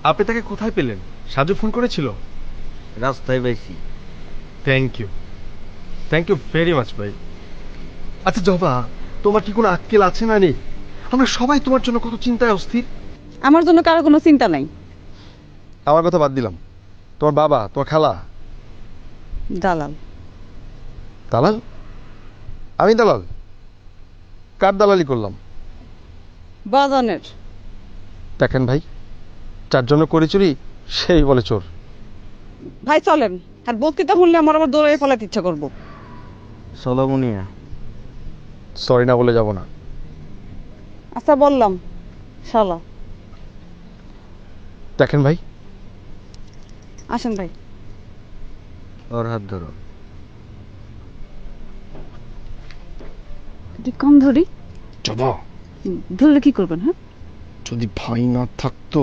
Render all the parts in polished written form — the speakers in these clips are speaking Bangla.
আপনি তাকে কোথায় পেলেন? সাজু ফোন করেছিল? রাস্তায় পাইছি। থ্যাংক ইউ ভেরি মাচ ভাই। আচ্ছা জবা, তোমার কি কোনো আক্কেল আছে না নেই? আমরা সবাই তোমার জন্য কত চিন্তায় অস্থির। আমার জন্য কারো কোনো চিন্তা নাই। আমার কথা বাদ দিলাম, তোমার বাবা, তোমার খালা। দালাল। দালাল? আমি দালাল? কার দালালি করলাম? বাজানের। দেখেন ভাই, যার জন্য করে চুরি সেই বলে চোর। ভাই চলেন, আর বক্তৃতা শুনলে আমার আবার দৌড়ে ফেলাতে ইচ্ছা করবো। চলো মুনিয়া। সরি না বলে যাব না। আচ্ছা বললাম শালা। দেখেন ভাই, আসেন ভাই। ওর হাত ধরো। কম ধরি। জবা, ধরলে কি করবেন? হ্যাঁ, যদি ভাই না থাকতো।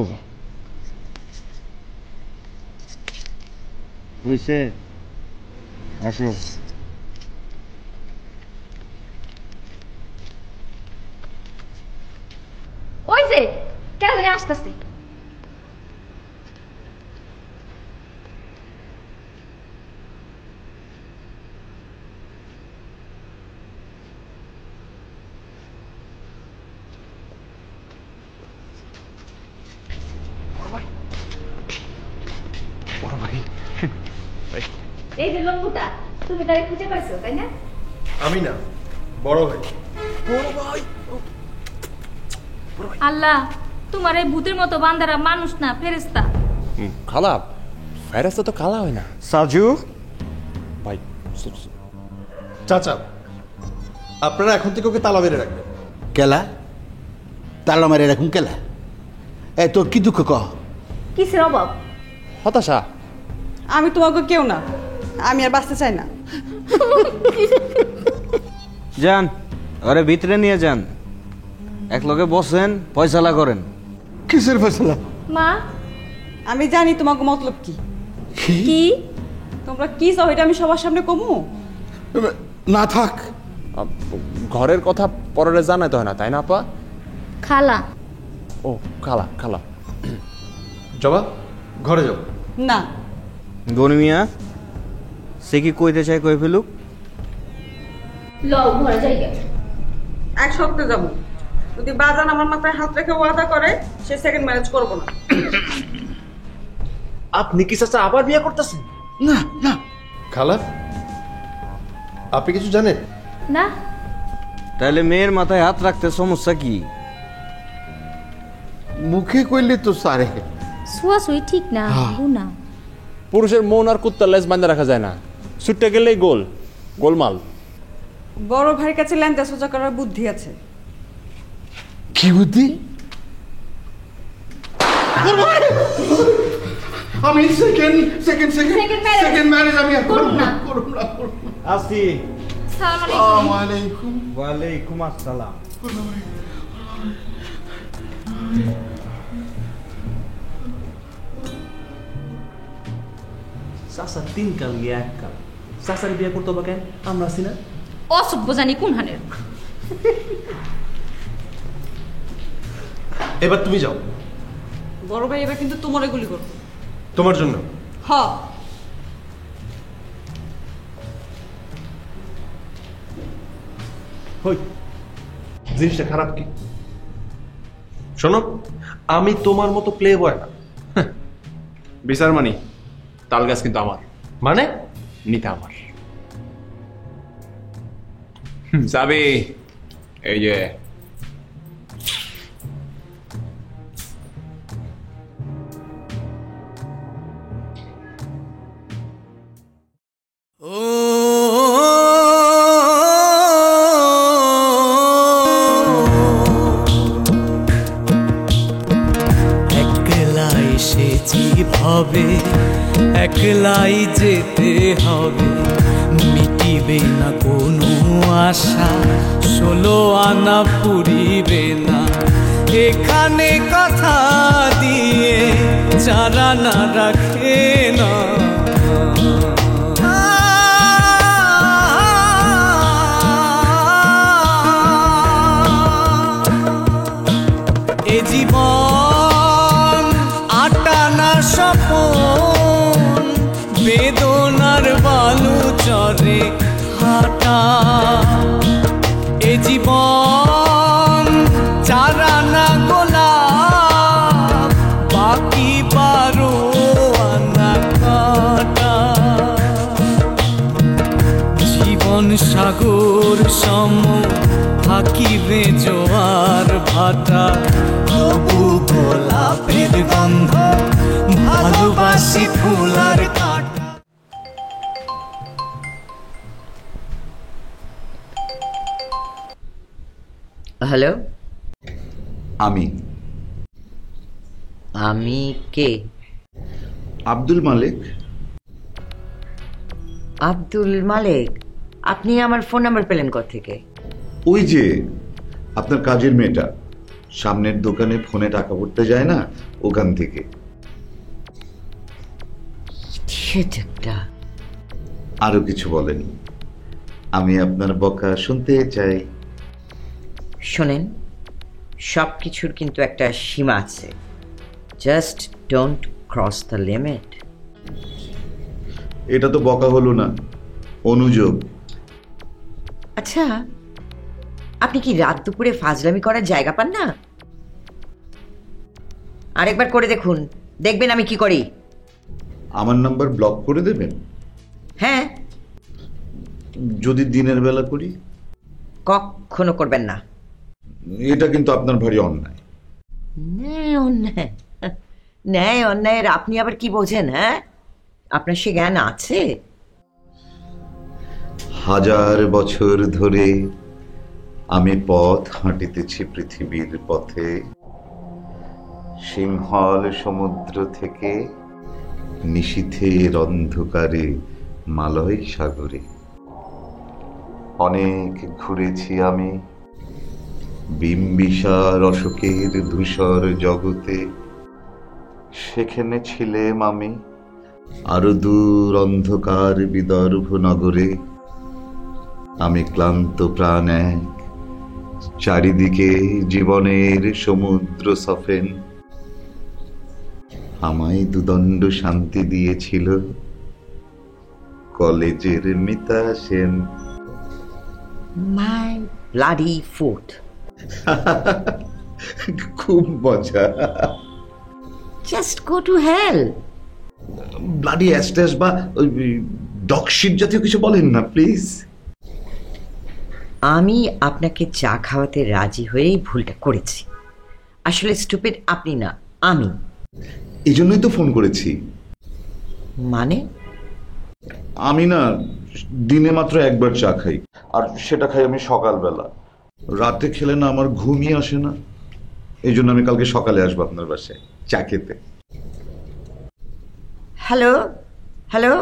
বুঝছে? আসো। ওই যে কেন জানি আসতেছে। এই যে লম্বুটা, তুমি তাকে খুঁজে পাইছো তাই না? আমি না, বড় ভাই। আল্লাহ, তোমার এই ভূতের মতো বান্দারা মানুষ না ফেরেশতা। খালা, ফেরেশতা তো কালা হয় না। সাজু ভাই চাচা, আপনারা এখন থেকে ওকে তালা মেরে রাখবেন। কেলা তালা মারে রাখুন কেলা? এই তোর কি দুঃখ কহ? কিসের অভাব? হতাশা। আমি তোমাকে কেউ না, আমি আর বাঁচতে চাই না। যান, ওরে ভিতরে নিয়ে যান, এক লগে বসেন, ফয়সালা করেন। কিসের ফয়সালা? মা, আমি জানি তোমাকে মতলব কি। কি তোমরা কি চাও এটা আমি সবার সামনে কমু? না থাক। ঘরের কথা পরে জানাতে হয় না, তাই না আপা? খালা? ও খালা, খালা। জবা, ঘরে যাও। না। গনিমিয়া, সে কি কইতে চাই কই ফেলুক। লও ঘরে যাই গে। এক সপ্তাহে যাবো। যদি বাজান আমার মাথায় হাত রেখে ওয়াদা করে সে সেকেন্ড ম্যারেজ করবো না। আপনি কি চাচা আবার বিয়ে করতেছেন? না না। খালা, আপনি কিছু জানেন? না। তাহলে মেয়ের মাথায় হাত রাখতে সমস্যা কি? মুখে কইলে তো সারে। সুয়াসুই ঠিক না, গুনা। পুরুষের মন আর কুত্তার লেজ বাঁধা রাখা যায় না, ছুটতে গেলেই গোল, গোলমাল। বড় ভাইয়ের কাছে ল্যাংটা সোজা করার বুদ্ধি আছে। কি বুদ্ধি? আমি সেকেন্ড ম্যারেজ আমি করব না। আসি। আসসালামু আলাইকুম। ওয়ালাইকুম আসসালাম। চাচা তিন কাল গিয়ে এক কাল। চাচার বিয়ে করতে হবে কেন? আমরা আছি না? অসভ্য জানি কোন হানের। এবার তুমি যাও। বড় ভাই এবার কিন্তু তোমার গুলি করবো। তোমার জন্য? হ। হই, জিনিসটা খারাপ কি? শোনো, আমি তোমার মতো প্লে বয় না। বিচার মানি, তাল গাছ কিন্তু আমার, মানে? নিতে আমার। যাবে এই যে হবে, একলাই যেতে হবে, মিটিবে না কোনো আশা, 16 আনা পুরিবে না, এখানে কথা দিয়ে যারা না রাখে না। এ জীবন আটা চরে হাঁটা এ জীবন চারানা গোলাপ বাকি 12 আনা কাটা জীবন সাগর সম থাকিবে জোয়ার ভাটা তবু গোলাপের গন্ধ ভালোবাসি ফুলার কাটা। হ্যালো, আমি কে? আব্দুল মালিক। আব্দুল মালিক? আপনি আমার ফোন নাম্বার পেলেন কোত্থেকে? ওই যে আপনার কাজের মেয়েটা সামনের দোকানে ফোনে টাকা ভরতে যায় না, ওখান থেকে। আরো কিছু বলেন, আমি আপনার বকা শুনতে চাই। শোনেন, সব কিছুর কিন্তু একটা সীমা আছে। Just don't cross the limit. এটা তো বকা হলো না, অনুযোগ। আচ্ছা, আপনি কি রাত দুপুরে ফাজলামি করার জায়গা পান না? আরেকবার করে দেখুন, দেখবেন আমি কি করি। আমার নাম্বার ব্লক করে দেবেন? হ্যাঁ। যদি দিনের বেলা করি? কখনো করবেন না। এটা কিন্তু আপনার ভারী অন্যায়। অন্যায়? ন্যায় অন্যায়ের আপনি আবার কি বোঝেন? হ্যাঁ, আপনার সে জ্ঞান আছে? 1000 বছর ধরে আমি পথ হাঁটিতেছি পৃথিবীর পথে, সিংহল সমুদ্র থেকে নিশীথের অন্ধকারে মালয় সাগরে। অনেক ঘুরেছি আমি বিম্বিসার অশোকের ধূসর জগতে, সেখানে ছিলাম আমি আরো দূর অন্ধকার বিদর্ভ নগরে। আমি ক্লান্ত প্রাণ এক, চারিদিকে জীবনের সমুদ্র সফেন। আমায় দুদণ্ড শান্তি দিয়েছিল কলেজের Mita Sen. My bloody foot. খুব মজা। Just go to hell. Bloody অ্যাস্টাস বা ডগশিট জাতীয় কিছু বলেন না প্লিজ। আমি আপনাকে চা খাওয়াতে রাজি হয়েই ভুলটা করেছি। আসলে স্টুপিড আপনি না, আমি। এই জন্যই তো ফোন করেছি। মানে? আমি না দিনে মাত্র একবার চা খাই, আর সেটা খাই আমি সকালবেলা। রাতে খেলে না আমার ঘুমই আসে না। এই জন্য আমি কালকে সকালে আসবো আপনার বাসায় চা খেতে। হ্যালো হ্যালো,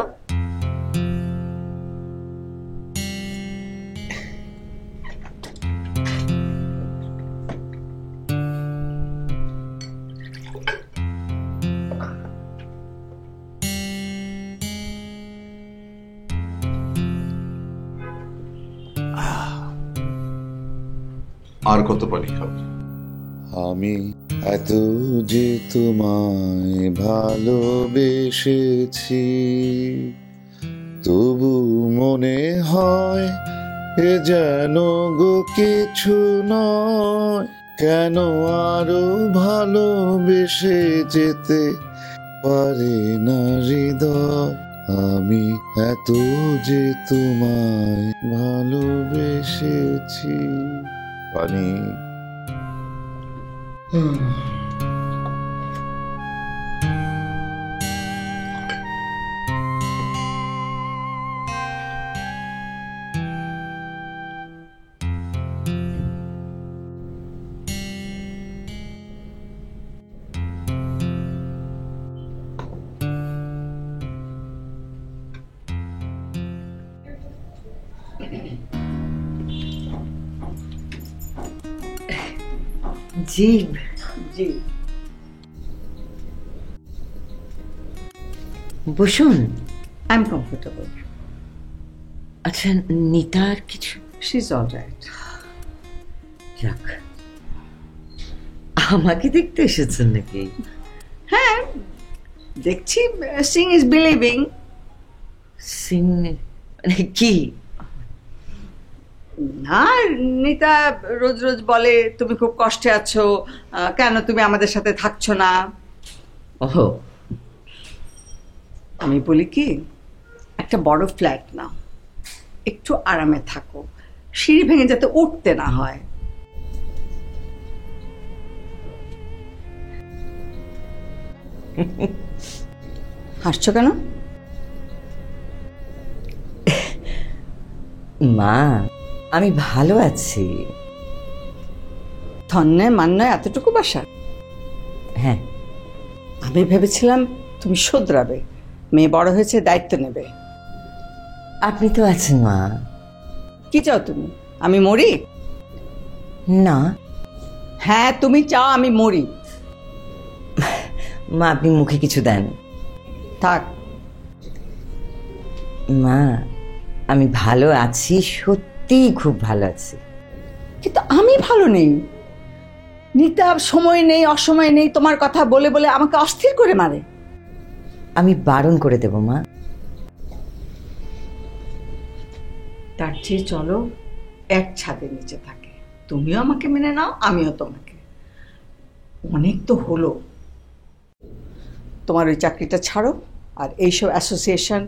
আর কত পানি খাবো? আমি এত যে তোমায় ভালোবেসেছি, তবু মনে হয় এ যেন গো কিছু নয়। কেন আরো ভালোবেসে যেতে পারে না হৃদয়? আমি এত যে তোমায় ভালোবেসেছি। পানি। জি জি, বসুন। I am comfortable. আচ্ছা, নিতার কিছু? She is alright. যাক, আমাকে দেখতে এসেছেন নাকি? হ্যাঁ, দেখছি সিং ইজ বিলিভিং। সিং মানে কি? না, নিতা রোজ রোজ বলে তুমি খুব কষ্টে আছো, কেন তুমি আমাদের সাথে থাকছো না। ওহো, আমি বলি কি, একটা বড় ফ্ল্যাট নাও, একটু আরামে থাকো, সিঁড়ি ভেঙে যাতে উঠতে না হয়। হাসছো কেন? মা আমি ভালো আছি। ধন্যে মান্য এতটুকু বাসা? হ্যাঁ। আমি ভেবেছিলাম তুমি শোধরাবে, মেয়ে বড় হয়েছে, দায়িত্ব নেবে। আপনি তো আছেন মা। কি চাও তুমি, আমি মরি? না। হ্যাঁ, তুমি চাও আমি মরি। মা আপনি মুখে কিছু দেন। থাক। মা আমি ভালো আছি, সত্যিই খুব ভালো আছি। কিন্তু আমি ভালো নেই। নিতা সময় নেই, অসময় নেই, তোমার কথা বলে বলে আমাকে অস্থির করে মারে। আমি বারণ করে দেব মা। তার চেয়ে চলো এক ছাদের নিচে থাকে, তুমিও আমাকে মেনে নাও, আমিও তোমাকে। অনেক তো হলো, তোমার ওই চাকরিটা ছাড়ো, আর এইসব অ্যাসোসিয়েশন।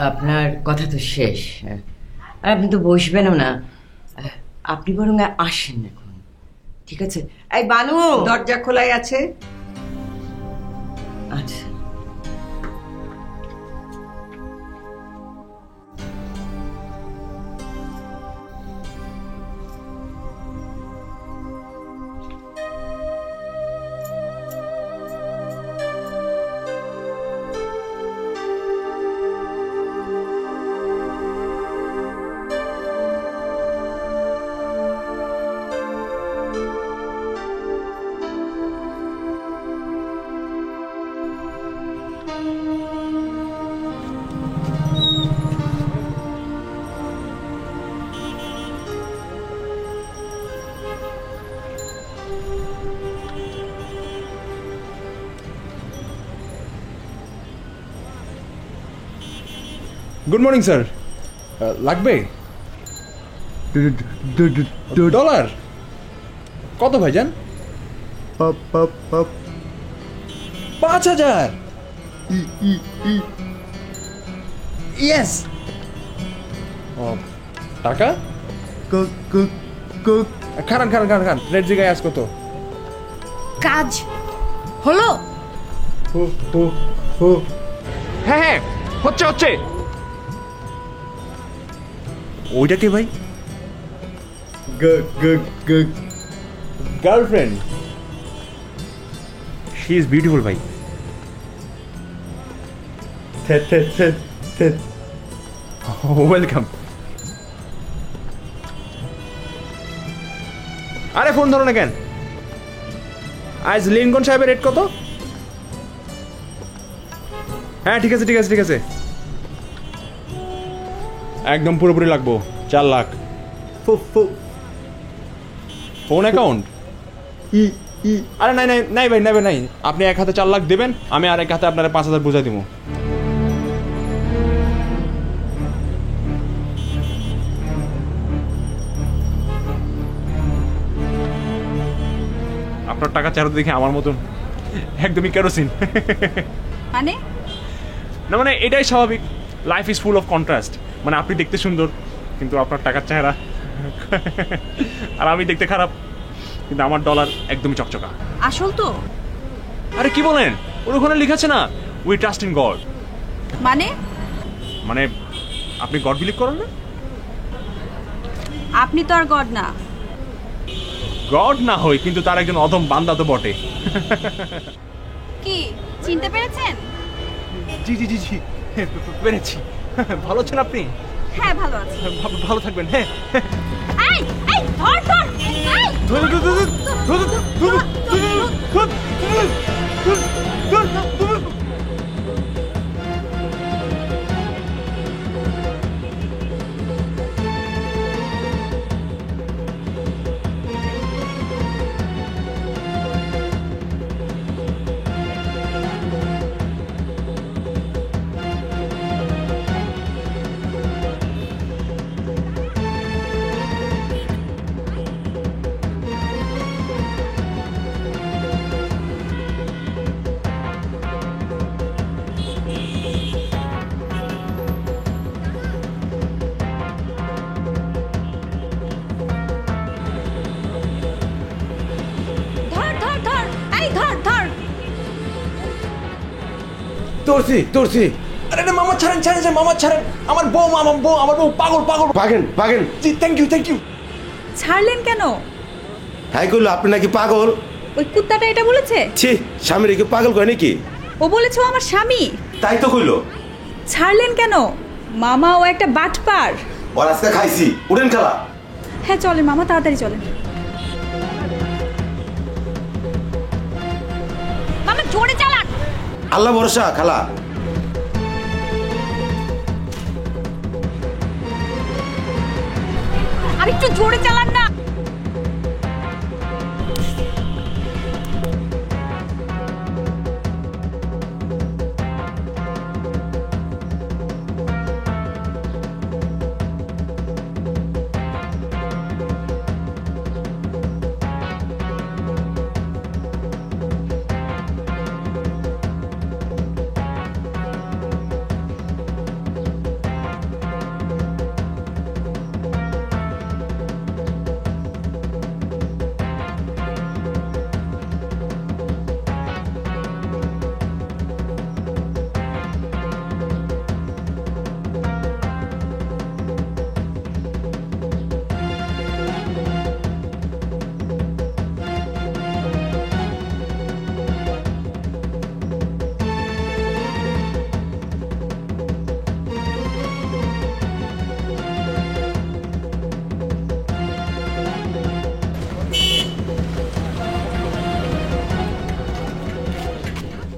আপনার কথা তো শেষ, আর আপনি তো বসবেনও না। আপনি বরং আসেন এখন, ঠিক আছে? এই বানু, দরজা খোলাই আছে। আচ্ছা। Good morning sir. লাগবে ডলার কত ভাইজান? 5,000। ইয়েস। টাকা খারান খারান খারান খান, রেড জায়গায় আজ কত? কাজ হলো? হ্যাঁ হ্যাঁ, হচ্ছে হচ্ছে। ওইটা কে ভাই? গার্লফ্রেন্ড। শি ইজ বিউটিফুল ভাই। ওয়েলকাম। আরে ফোন ধরো না কেন? আজ লিঙ্কন সাহেবের রেট কত? হ্যাঁ ঠিক আছে ঠিক আছে ঠিক আছে, একদম পুরোপুরি লাগবো 4 লাখ। Phone account? আরে নাই নাই নাই ভাই, নেবে নাই। আপনি এক হাতে 4 লাখ দেবেন, আমি আর এক হাতে আপনার 5,000 বুঝাই দিব। আপনার টাকা চারো দেখে আমার মতন একদমই কেরোসিন। মানে না মানে এটাই স্বাভাবিক, life is full of contrast. মানে আপনি দেখতে সুন্দর কিন্তু আপনার টাকার চেহারা, আর আমি দেখতে খারাপ কিন্তু আমার ডলার একদমই চকচকা। আসল তো? আরে কি বলেন, ওর ওখানে লিখেছে না, উই ট্রাস্ট ইন গড। মানে মানে আপনি গড বিলিভ করেন না? আপনি তো আর গড না। গড না হই কিন্তু তার একজন অধম বান্দা তো বটে। কি চিনতে পেরেছেন? জি জি জি জি পেরেছি। ভালো আছেন আপনি? হ্যাঁ ভালো আছি। ভালো থাকবেন। হ্যাঁ এই এই ধর ধর, এই ধর ধর ধর ধর ধর ধর ধর। তোরছি আরে মামা ছাড়েন মামা ছাড়েন, আমার বউ পাগল পাগেন জি থ্যাংক ইউ। ছাড়লেন কেন? হাই কইলো আপনি নাকি পাগল। ওই কুত্তাটা এটা বলেছে? ছি, স্বামীর কি পাগল কয় নাকি? ও বলেছে ও আমার স্বামী। তাই তো কইলো। ছাড়লেন কেন? মামা ও একটা বাটপার। ওর আজকে খাইছি, উঠেন খালা। হ্যাঁ চলেন মামা, তাড়াতাড়ি চলেন। মামা জোরে চালান। আল্লাহ ভরসা খালা। আর একটু জোরে চালান না।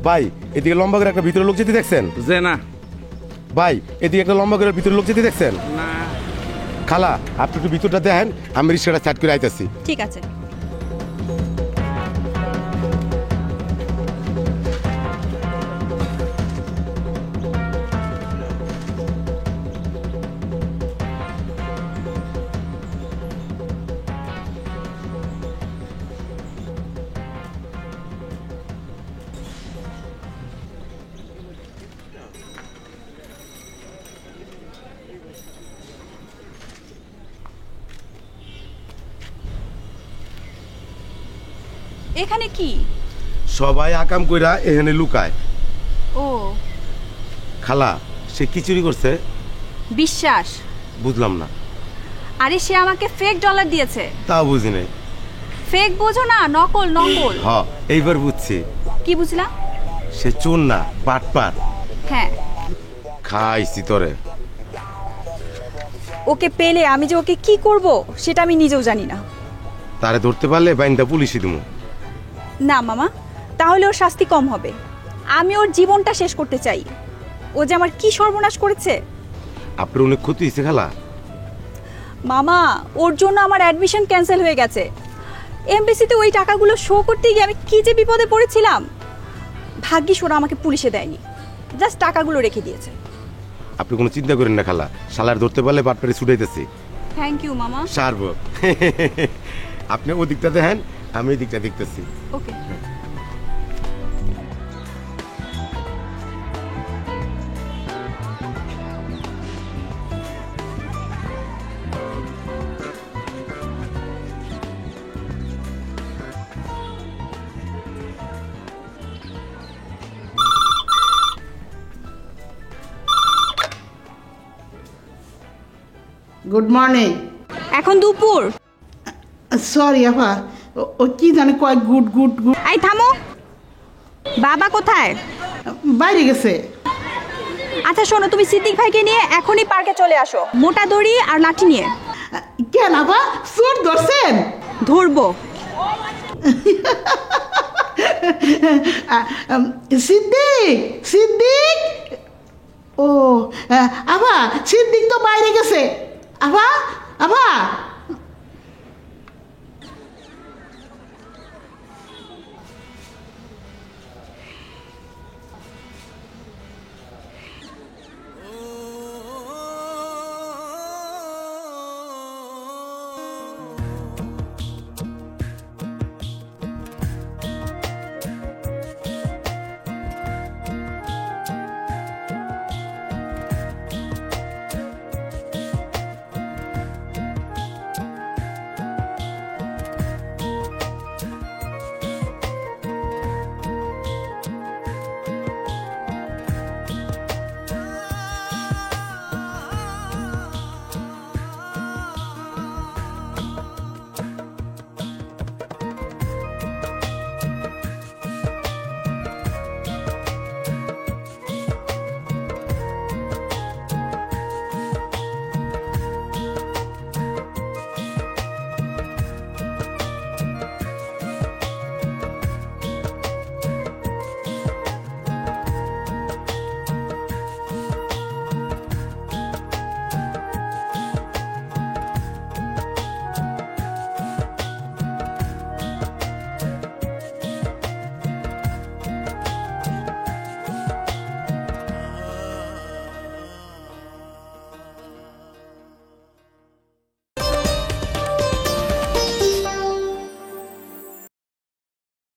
ভাই এদিকে লম্বা করে একটা ভিতরে লোক যেতে দেখছেন? যে না ভাই এদিকে একটা লম্বা করে ভিতরে লোক যেতে দেখছেন? না খালা আপনি একটু ভিতরটা দেখেন, আমি রিক্সাটা স্টার্ট করে আইতাছি। ঠিক আছে। এখানে কি? সবাই আকাম কইরা এখানে লুকায়। ও খালা সে কি চুরি করছে? বিশ্বাস। বুঝলাম না। আরে সে আমাকে ফেক ডলার দিয়েছে। তাও বুঝি নাই। ফেক বোঝো না, নকল। হ এইবার বুঝছি। কি বুঝলা? সে চোর না, বাটপার। হ্যাঁ খাইছি তোরে। ওকে পেলে আমি যে ওকে কি করব সেটা আমি নিজেও জানি না। তারে ধরতে পারলে বাইন্দা পুলিশে দিমু। না মামা, তাহলে ওর শাস্তি কম হবে। আমি ওর জীবনটা শেষ করতে চাই। ও যে আমার কি সর্বনাশ করেছে। আপনার অনেক ক্ষতি হয়েছে খালা। মামা ওর জন্য আমার অ্যাডমিশন ক্যান্সেল হয়ে গেছে। এমবিসিতে ওই টাকাগুলো শো করতে গিয়ে আমি কি যে বিপদে পড়েছিলাম। ভাগ্যিস ওরা আমাকে পুলিশে দেয়নি, জাস্ট টাকাগুলো রেখে দিয়েছে। আপনি কোনো চিন্তা করেন না খালা, শালার ধরতে পারলে বাটপারে ছুটাইতেছি। থ্যাংক ইউ মামা। সারব। আপনি ও দিকটা দেখেন, আমি এই দিকটা দেখতেছি। ওকে। Good morning. এখন দুপুর। সরি আপা, ও কি জানি কয় গুড গুড গুড। এই থামো। বাবা কোথায়? বাইরে গেছে। আচ্ছা শোনো, তুমি সিদ্দিক ভাইকে নিয়ে এখনই পার্কে চলে আসো, মোটা দড়ি আর লাঠি নিয়ে। কেন আপা, চোর ধরছেন? ধরবো। সিদ্দিক সিদ্দিক। ও আপা, সিদ্দিক তো বাইরে গেছে। আপা আপা